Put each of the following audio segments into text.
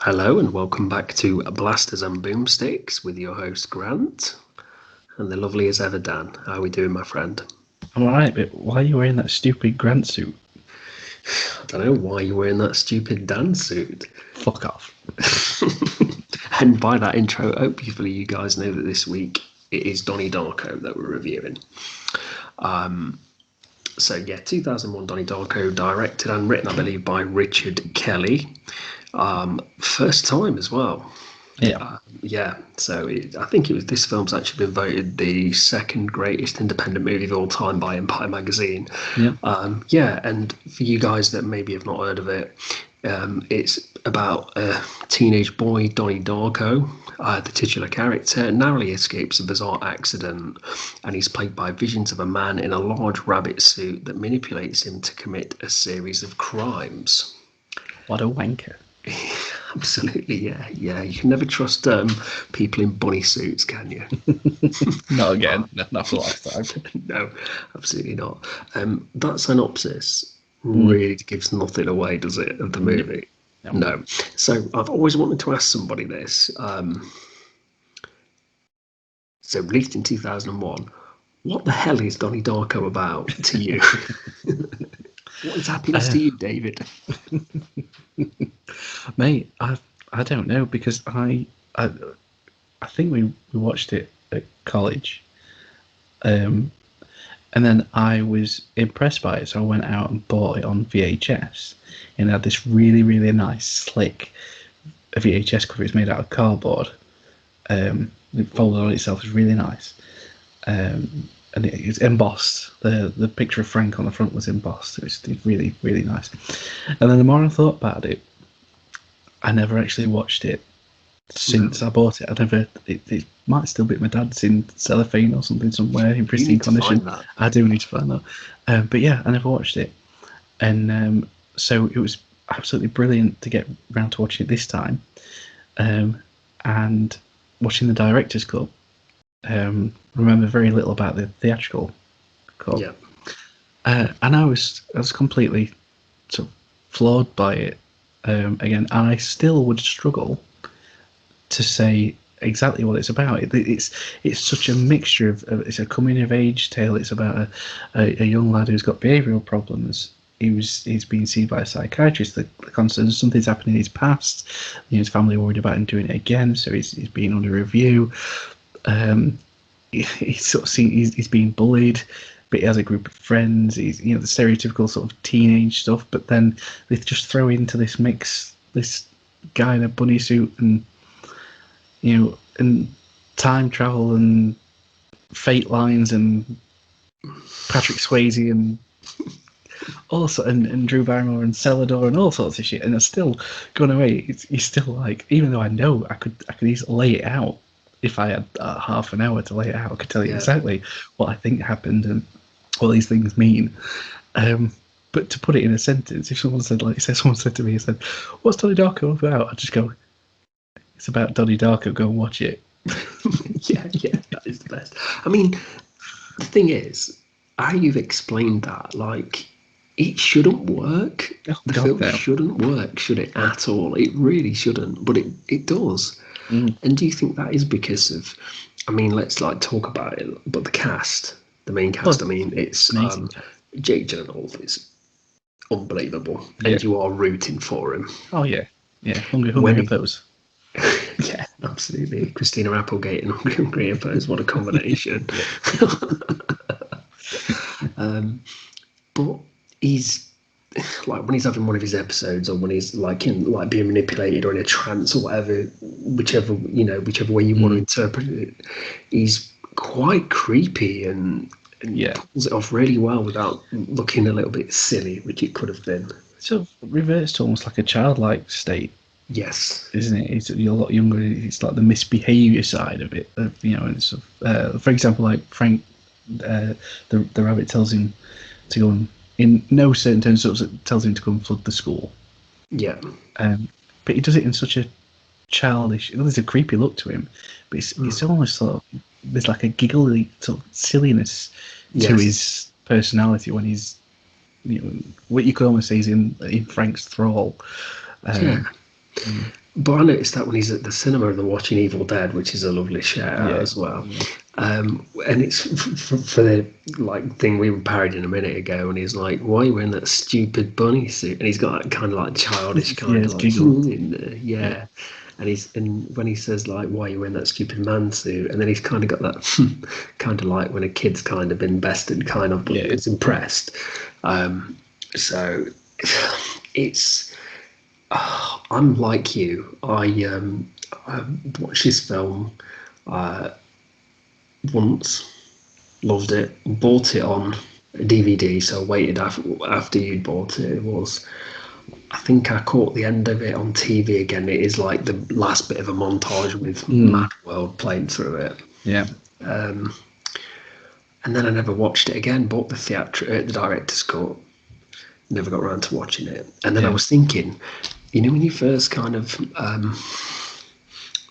Hello and welcome back to Blasters and Boomsticks with your host Grant and the lovely as ever Dan. How are we doing, my friend? I'm alright, but why are you wearing that stupid Grant suit? I don't know why you're wearing that stupid Dan suit. Fuck off. And by that intro, hopefully you guys know that this week it is Donnie Darko that we're reviewing. So yeah, 2001 Donnie Darko, directed and written, I believe, by Richard Kelly. First time as well. Yeah. Yeah, so I think this film's actually been voted the second greatest independent movie of all time by Empire Magazine. Yeah. Yeah, and for you guys that maybe have not heard of it, it's about a teenage boy, Donnie Darko, the titular character, narrowly escapes a bizarre accident, and he's plagued by visions of a man in a large rabbit suit that manipulates him to commit a series of crimes. What a wanker. Absolutely, yeah. You can never trust people in bunny suits, can you? Not again. No, not for lifetime. No, absolutely not. That synopsis really gives nothing away, does it, of the movie? No. So I've always wanted to ask somebody this. So released in 2001, what the hell is Donnie Darko about to you? What is happiness to you, David? Mate, I don't know, because I think we watched it at college. And then I was impressed by it, so I went out and bought it on VHS. And it had this really, really nice, slick VHS cover. It's made out of cardboard. It folded on itself. It was really nice. And it was embossed. The picture of Frank on the front was embossed. It was really, really nice. And then the more I thought about it, I never actually watched it since I bought it. It might still be at my dad's in cellophane or something somewhere in pristine condition. I do need to find that. But yeah, I never watched it. And so it was absolutely brilliant to get round to watching it this time. And watching the director's cut. Remember very little about the theatrical cut. Yeah. And I was completely sort of floored by it. Again, and I still would struggle to say exactly what it's about. It's such a mixture of it's a coming of age tale. It's about a young lad who's got behavioural problems. He's being seen by a psychiatrist. The constant something's happened in his past. His family are worried about him doing it again, so he's being under review. He's sort of he's being bullied, but he has a group of friends. He's the stereotypical sort of teenage stuff, but then they just throw into this mix this guy in a bunny suit and and time travel and fate lines and Patrick Swayze and also and Drew Barrymore and Celador and all sorts of shit, and it's still going away. He's still like, even though I know I could easily lay it out. If I had half an hour to lay it out, I could tell you exactly what I think happened and what these things mean. But to put it in a sentence, if someone said to me, "What's Donnie Darko about?" I'd just go, "It's about Donnie Darko. Go and watch it." yeah, that is the best. I mean, the thing is, how you've explained that, like, it shouldn't work. The film shouldn't work, should it, at all? It really shouldn't, but it does. And do you think that is because of, I mean, let's talk about it, but the cast, the main cast, I mean, it's Jake Gyllenhaal is unbelievable, and you are rooting for him. Oh yeah, Hungry Hippos. Yeah, absolutely. Christina Applegate and Hungry Hippos, what a combination. But he's like, when he's having one of his episodes, or when he's being manipulated or in a trance or whatever, whichever way you want to interpret it, he's quite creepy and pulls it off really well without looking a little bit silly, which it could have been. Sort of reverts to almost like a childlike state. Yes, isn't it? You're a lot younger. It's like the misbehaviour side of it. And sort of, for example, like Frank, the rabbit tells him to go and, in no certain terms, sort of tells him to go and flood the school. Yeah. But he does it in such a childish. There's a creepy look to him, but it's almost sort of, there's like a giggly sort of silliness to his personality when he's, what you could almost say is in Frank's thrall. But I noticed that when he's at the cinema and they're watching Evil Dead, which is a lovely shout out as well. And it's for the like thing we were parodying a minute ago, and he's like, "Why are you wearing that stupid bunny suit?" And he's got that kind of like childish kind of like in there, yeah. And when he says like, "Why are you wearing that stupid man suit?" And then he's kind of got that kind of like when a kid's kind of been bested, kind of is impressed. So it's. I'm like you. I watched this film once, loved it, bought it on DVD. So I waited after you'd bought it. It was. I think I caught the end of it on TV again. It is like the last bit of a montage with Mad World playing through it. Yeah. And then I never watched it again. Bought the director's cut. Never got around to watching it. And then I was thinking, you know, when you first kind of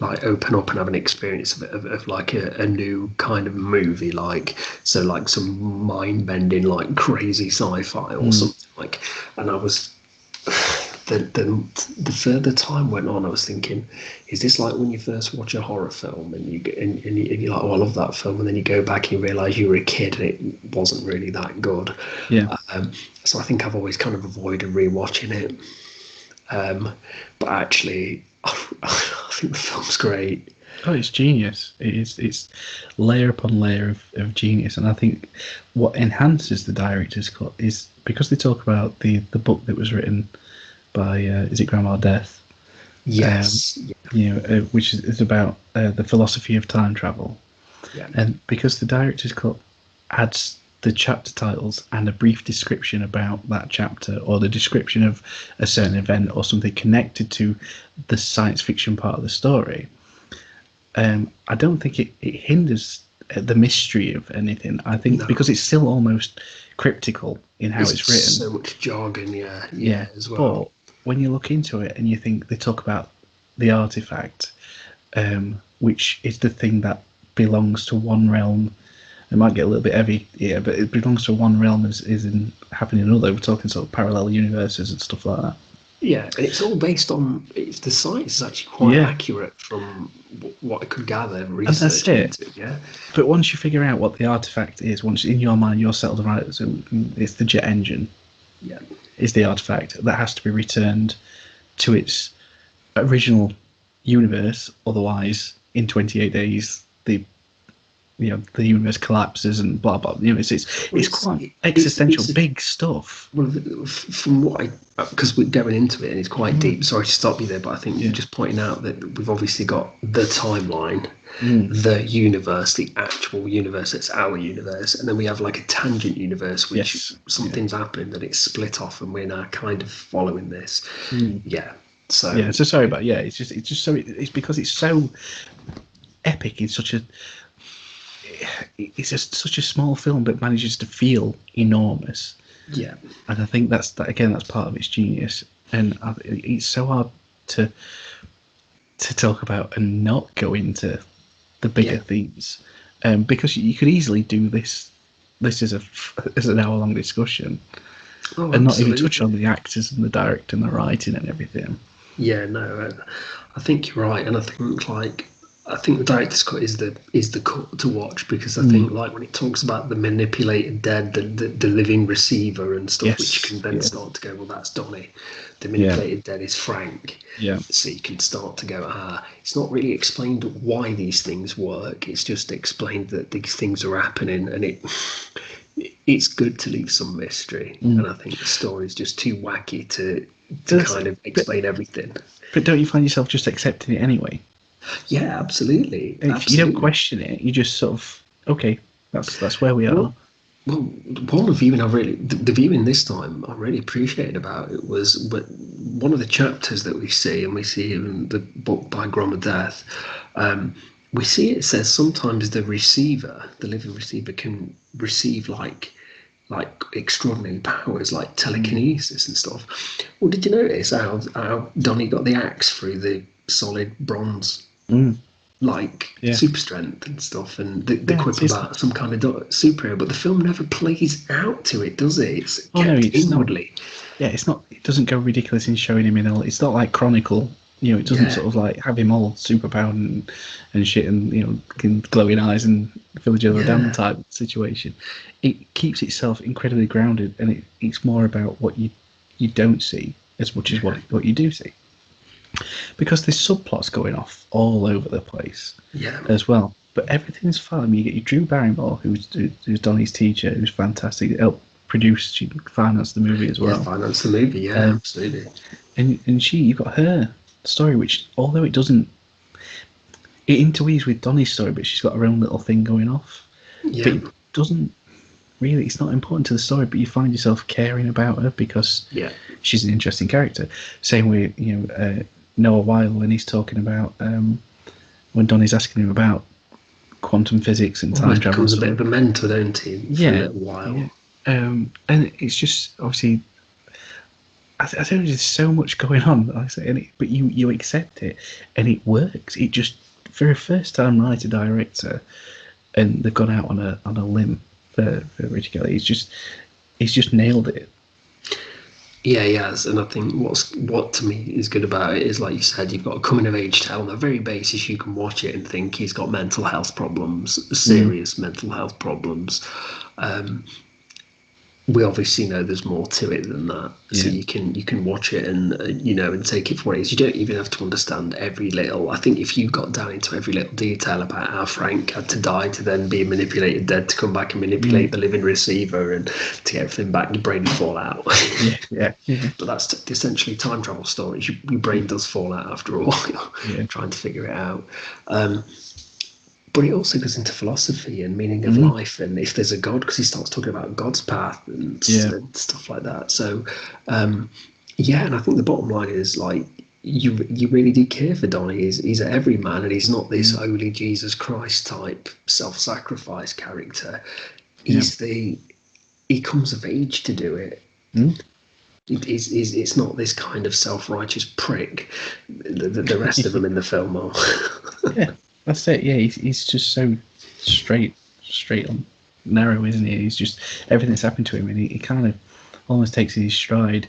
like open up and have an experience of like a new kind of movie, like so like some mind bending like crazy sci-fi or something like, and I was the further time went on, I was thinking, is this like when you first watch a horror film and you're like, oh, I love that film, and then you go back and you realise you were a kid and it wasn't really that good. So I think I've always kind of avoided rewatching it. But actually, I think the film's great. Oh, it's genius. It's layer upon layer of genius. And I think what enhances the director's cut is because they talk about the book that was written by, is it Grandma Death? Yes. You know, which is about the philosophy of time travel. Yeah. And because the director's cut adds the chapter titles and a brief description about that chapter, or the description of a certain event or something connected to the science fiction part of the story, I don't think it hinders the mystery of anything. I think because it's still almost cryptical in how it's written. So much jargon, yeah, as well. But when you look into it and you think they talk about the artifact, which is the thing that belongs to one realm. It might get a little bit heavy, but it belongs to one realm is in happening in another. We're talking sort of parallel universes and stuff like that. Yeah, and it's all based on the science is actually quite accurate from what I could gather. Research into it. Yeah. But once you figure out what the artifact is, once in your mind you're settled around it, so it's the jet engine. Yeah. Is the artifact that has to be returned to its original universe, otherwise in 28 days the universe collapses and blah blah. It's quite existential, big stuff. Well, from what because we're going into it and it's quite deep. Sorry to stop you there, but I think you're just pointing out that we've obviously got the timeline, the universe, the actual universe. It's our universe, and then we have like a tangent universe, which something's happened and it's split off, and we're now kind of following this. So sorry about It's just so it's because it's so epic. It's just such a small film, but manages to feel enormous. Yeah, and I think that's part of its genius. And it's so hard to talk about and not go into the bigger themes, because you could easily do this as an hour-long discussion, and not even touch on the actors and the director and the writing and everything. Yeah, no, I think you're right, and I think the director's cut is the cut to watch, because I think like when it talks about the manipulated dead, the living receiver and stuff, which you can then start to go, well, that's Donnie. The manipulated dead is Frank. Yeah. So you can start to go, it's not really explained why these things work. It's just explained that these things are happening, and it's good to leave some mystery. And I think the story is just too wacky to kind of explain everything. But don't you find yourself just accepting it anyway? Yeah, absolutely. You don't question it. You just sort of, okay, that's where we are. Well, one of the viewing the viewing this time I really appreciated about it was, but one of the chapters that we see in the book by Grandma Death, we see it says sometimes the living receiver can receive like extraordinary powers like telekinesis and stuff. Well, did you notice how Donnie got the axe through the solid bronze, super strength and stuff, and the quip about some kind of superhero, but the film never plays out to it, does it? It's kept inwardly. It's not. It doesn't go ridiculous in showing him in all. It's not like Chronicle, It doesn't sort of like have him all superpowered and shit, and glowing eyes and village of a damn type situation. It keeps itself incredibly grounded, and it's more about what you don't see as much as what you do see. Because there's subplots going off all over the place as well. But everything's fine. You get your Drew Barrymore, who's Donnie's teacher, who's fantastic. It helped produce, she financed the movie as well. Yeah, financed the movie, absolutely. And you've got her story, which, although it interweaves with Donnie's story, but she's got her own little thing going off. Yeah. But it doesn't really, it's not important to the story, but you find yourself caring about her because she's an interesting character. Same with, Noah Weil when he's talking about, when Donnie's asking him about quantum physics and time travel. Becomes a bit of a mentor, don't he? For a little while. Yeah. And it's just, obviously, I don't know, there's so much going on, like I say, but you accept it, and it works. It just, for a first-time writer-director, and they've gone out on a limb for Richard Kelly. He's just nailed it. Yeah, he has, and I think what to me is good about it is, like you said, you've got a coming-of-age tale. On the very basis, you can watch it and think he's got mental health problems, serious mental health problems. We obviously know there's more to it than that, so you can watch it and and take it for what it is. You don't even have to understand every little. I think if you got down into every little detail about how Frank had to die to then be manipulated dead to come back and manipulate the living receiver and to get everything back, your brain would fall out. Yeah. But that's essentially time travel stories. Your brain does fall out after a while, trying to figure it out. But it also goes into philosophy and meaning of life, and if there's a God, because he starts talking about God's path and stuff like that. So, and I think the bottom line is, like, you really do care for Donnie. He's an everyman, and he's not this holy Jesus Christ type self-sacrifice character. He comes of age to do it. It's not this kind of self-righteous prick the rest of them in the film are. That's it. Yeah, he's just so straight on narrow, isn't he? He's just, everything's happened to him, and he kind of almost takes it in stride.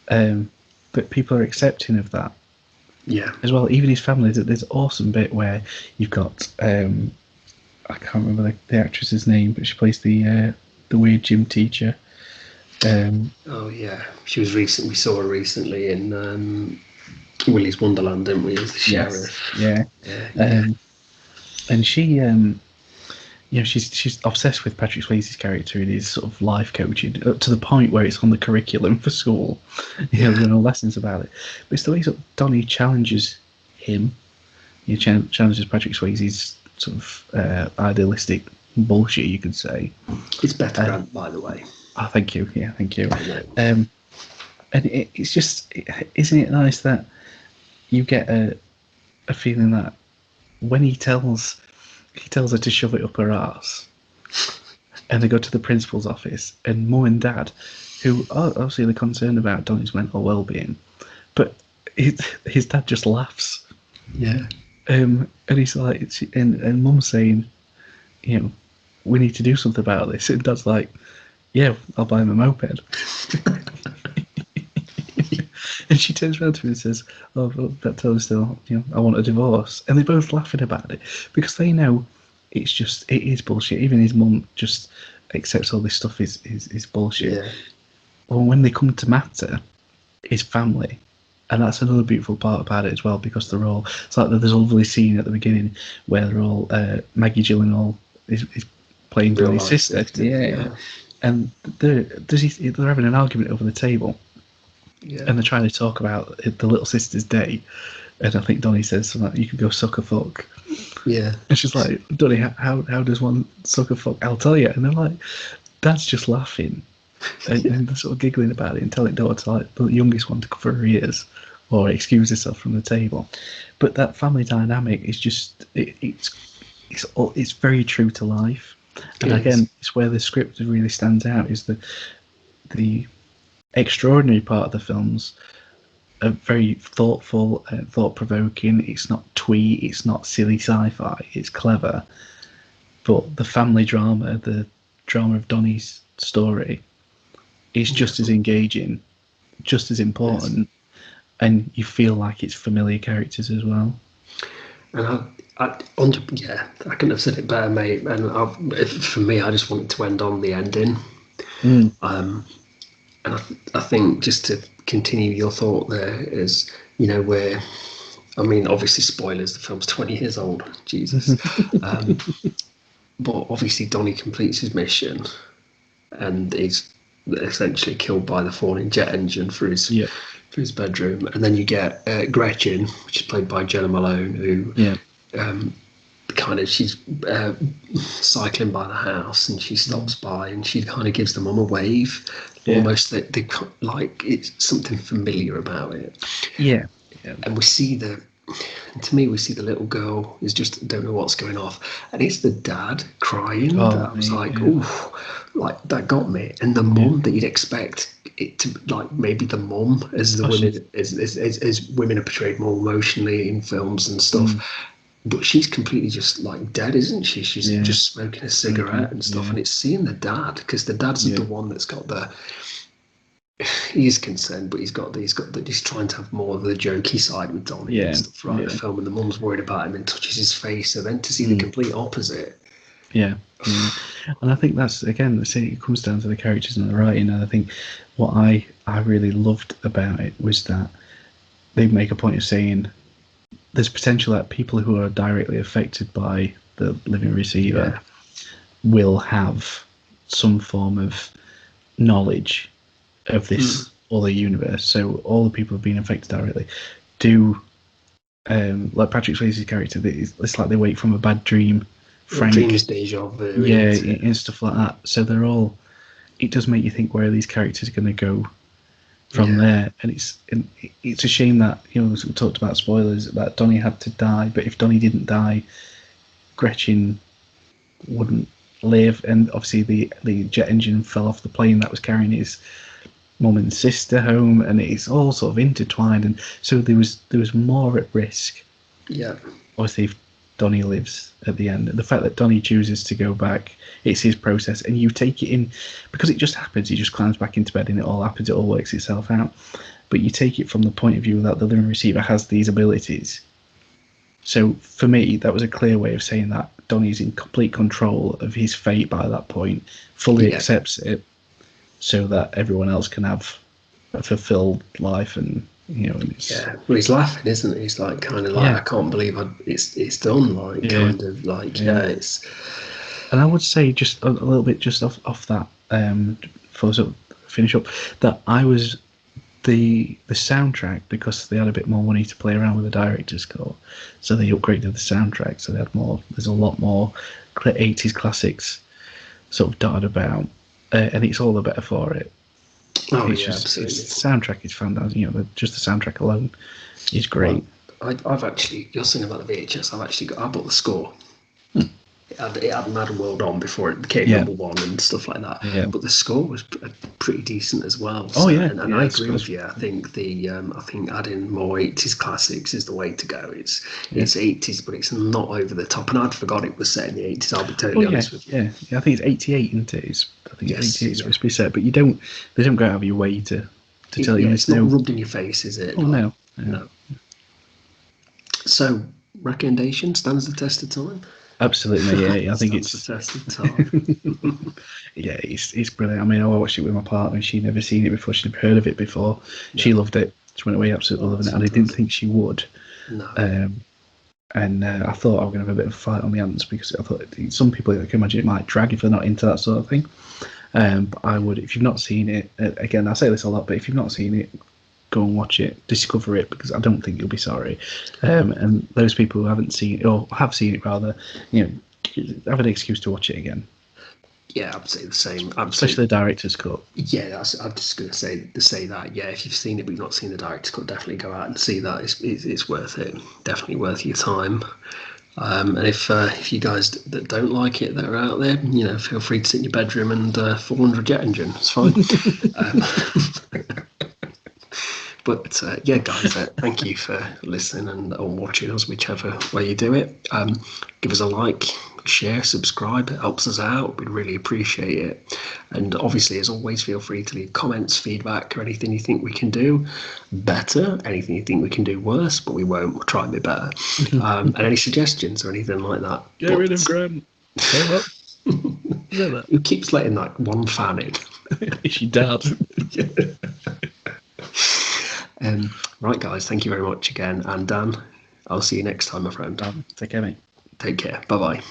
But people are accepting of that. Yeah. As well, even his family. There's an awesome bit where you've got I can't remember the actress's name, but she plays the weird gym teacher. She was recent. We saw her recently in Willy's Wonderland, didn't we? As the sheriff. And she, she's obsessed with Patrick Swayze's character and his sort of life coaching, up to the point where it's on the curriculum for school. There are no lessons about it. But it's the way sort of Donnie challenges him. He challenges Patrick Swayze's sort of idealistic bullshit, you could say. It's better Grant, by the way. Oh, thank you. Yeah, thank you. And it's just, isn't it nice that you get a feeling that when he tells her to shove it up her arse, and they go to the principal's office, and Mum and Dad, who are obviously concerned about Donnie's mental well-being, but his dad just laughs. Yeah. And he's like, and Mum's saying, we need to do something about this, and Dad's like, yeah, I'll buy him a moped. And she turns around to him and says, "Oh, well, that tells still, I want a divorce." And they're both laughing about it because they know it is bullshit. Even his mum just accepts all this stuff is bullshit. Yeah. Well, when they come to matter, his family, and that's another beautiful part about it as well, because they're all. It's like there's a lovely scene at the beginning where they're all Maggie Gyllenhaal is playing Billy's sister. Yeah. And they're having an argument over the table. Yeah. And they're trying to talk about the little sister's day, and I think Donnie says something like, "You could go suck a fuck." Yeah. And she's like, "Donnie, how does one suck a fuck?" "I'll tell you." And they're like, Dad's just laughing and they're sort of giggling about it and telling daughter to, like, the youngest one to cover her ears or excuse herself from the table. But that family dynamic is just it's very true to life. And again, it's where the script really stands out, is the extraordinary part of the films are very thoughtful, thought-provoking. It's not twee, it's not silly sci-fi, it's clever. But the family drama, the drama of Donnie's story, is just as engaging, just as important, and you feel like it's familiar characters as well. And I couldn't have said it better, mate. And for me, I just wanted to end on the ending. And I think, just to continue your thought there, is, where, I mean, obviously spoilers, the film's 20 years old, Jesus. But obviously Donnie completes his mission and he's essentially killed by the falling jet engine through his bedroom. And then you get Gretchen, which is played by Jenna Malone, who she's cycling by the house and she stops by and she kind of gives the mum a wave, almost that they like it's something familiar about it. And we see we see the little girl is just don't know what's going off, and it's the dad crying. I was like, like that got me. And the mum that you'd expect it to, like, maybe the mum, as the women as women are portrayed more emotionally in films and stuff. But she's completely just like dead, isn't she? She's just smoking a cigarette and stuff. And it's seeing the dad, because the dad's the one that's got the. He's concerned, but he's trying to have more of the jokey side with Donnie and stuff throughout the film. And the mum's worried about him and touches his face. So then to see the complete opposite. And I think that's, again, it comes down to the characters and the writing. And I think what I really loved about it was that they make a point of saying there's potential that people who are directly affected by the living receiver will have some form of knowledge of this other universe. So all the people who've been affected directly do, like Patrick Swayze's character, it's like they wake from a bad dream. Frank, dreams deja vu. And stuff like that. So they're all. It does make you think where are these characters going to go from there, and it's a shame that, we talked about spoilers, that Donnie had to die. But if Donnie didn't die, Gretchen wouldn't live, and obviously the jet engine fell off the plane that was carrying his mum and sister home, and it's all sort of intertwined, and so there was more at risk. Obviously, if Donnie lives at the end, the fact that Donnie chooses to go back, it's his process, and you take it in because it just happens. He just climbs back into bed, and it all happens. It all works itself out. But you take it from the point of view that the living receiver has these abilities. So for me, that was a clear way of saying that Donnie's in complete control of his fate by that point, fully accepts it, so that everyone else can have a fulfilled life. And well, he's laughing, isn't he? He's like, kind of like, I can't believe it's done. Like, kind of like, it's. And I would say, just a little bit, just off that, for sort of finish up, that I was the soundtrack, because they had a bit more money to play around with the director's score, so they upgraded the soundtrack. So they had more. There's a lot more 80s classics sort of dotted about, and it's all the better for it. Absolutely. The soundtrack is fantastic. Just the soundtrack alone is great. Well, I've actually, you're saying about the VHS, I bought the score. It had Mad World on before it became number one and stuff like that. But the score was pretty decent as well. So, and I agree with you. I think I think adding more 80s classics is the way to go. It's 80s, but it's not over the top. And I'd forgot it was set in the 80s. I'll be totally honest with you. I think it's 88, isn't it? I think 88 is supposed to be set, but they don't go out of your way to tell you. It's not rubbed in your face, is it? Oh, no. So, recommendation stands the test of time. Absolutely, I think it's the test of time. It's brilliant. I mean, I watched it with my partner, and she'd never seen it before. She'd never heard of it before. She loved it. She went away absolutely loving it, and I didn't think she would. No. And I thought I was going to have a bit of a fight on the hands, because I thought some people, I can imagine, it might drag if they're not into that sort of thing. But I would, if you've not seen it, again, I say this a lot, but if you've not seen it, go and watch it, discover it, because I don't think you'll be sorry. And those people who haven't seen it, or have seen it rather, have an excuse to watch it again. Yeah, I'd say the same. Especially the director's cut. Yeah, I'm just going to say that. Yeah, if you've seen it but you've not seen the director's cut, definitely go out and see that. It's worth it. Definitely worth your time. And if you guys that don't like it, that are out there, feel free to sit in your bedroom and fall under a jet engine. It's fine. But guys, thank you for listening or watching us, whichever way you do it. Give us a like, like, share, subscribe. It helps us out. We'd really appreciate it. And obviously, as always, feel free to leave comments, feedback, or anything you think we can do better, anything you think we can do worse, but we won't. We'll try and be better. And any suggestions or anything like that. Get rid of Grant. Say what? Who keeps letting like one fan in? It's your dad. Right, guys, thank you very much again. And Dan, I'll see you next time, my friend. Take care, mate. Take care. Bye-bye.